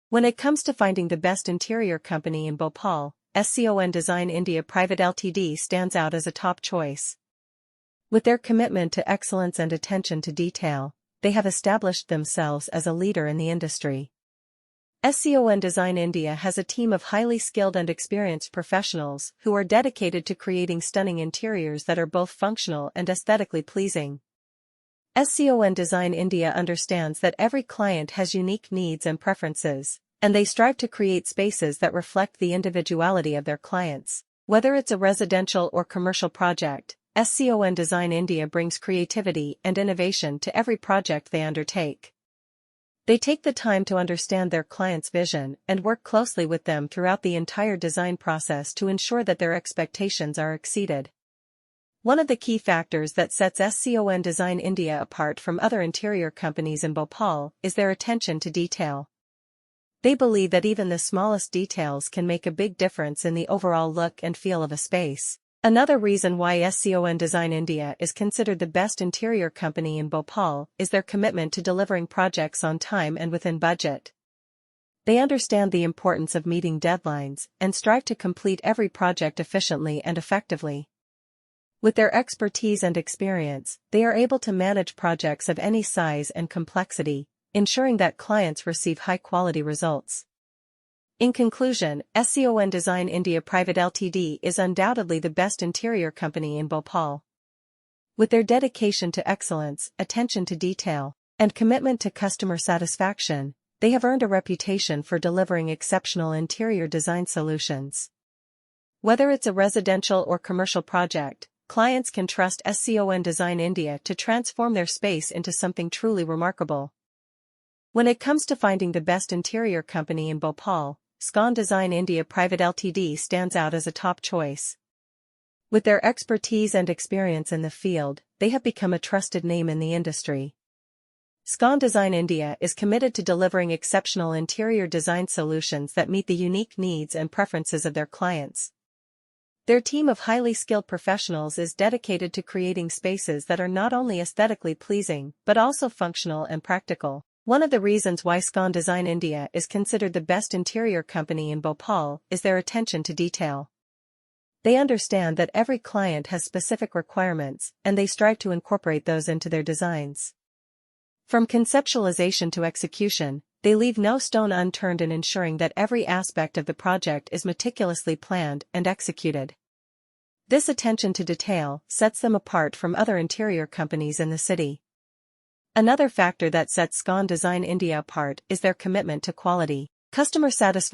When it comes to finding the best interior company in Bhopal, SCON Design India Pvt Ltd stands out as a top choice. With their commitment to excellence and attention to detail, they have established themselves as a leader in the industry. SCON Design India has a team of highly skilled and experienced professionals who are dedicated to creating stunning interiors that are both functional and aesthetically pleasing. SCON Design India understands that every client has unique needs and preferences, and they strive to create spaces that reflect the individuality of their clients. Whether it's a residential or commercial project, SCON Design India brings creativity and innovation to every project they undertake. They take the time to understand their clients' vision and work closely with them throughout the entire design process to ensure that their expectations are exceeded. One of the key factors that sets SCON Design India apart from other interior companies in Bhopal is their attention to detail. They believe that even the smallest details can make a big difference in the overall look and feel of a space. Another reason why SCON Design India is considered the best interior company in Bhopal is their commitment to delivering projects on time and within budget. They understand the importance of meeting deadlines and strive to complete every project efficiently and effectively. With their expertise and experience, they are able to manage projects of any size and complexity, ensuring that clients receive high-quality results. In conclusion, SCON Design India Pvt Ltd is undoubtedly the best interior company in Bhopal. With their dedication to excellence, attention to detail, and commitment to customer satisfaction, they have earned a reputation for delivering exceptional interior design solutions. Whether it's a residential or commercial project, clients can trust SCON Design India to transform their space into something truly remarkable. When it comes to finding the best interior company in Bhopal, SCON Design India Pvt Ltd stands out as a top choice. With their expertise and experience in the field, they have become a trusted name in the industry. SCON Design India is committed to delivering exceptional interior design solutions that meet the unique needs and preferences of their clients. Their team of highly skilled professionals is dedicated to creating spaces that are not only aesthetically pleasing but also functional and practical. One of the reasons why SCON Design India is considered the best interior company in Bhopal is their attention to detail. They understand that every client has specific requirements, and they strive to incorporate those into their designs. From conceptualization to execution, they leave no stone unturned in ensuring that every aspect of the project is meticulously planned and executed. This attention to detail sets them apart from other interior companies in the city. Another factor that sets SCON Design India apart is their commitment to quality. Customer satisfaction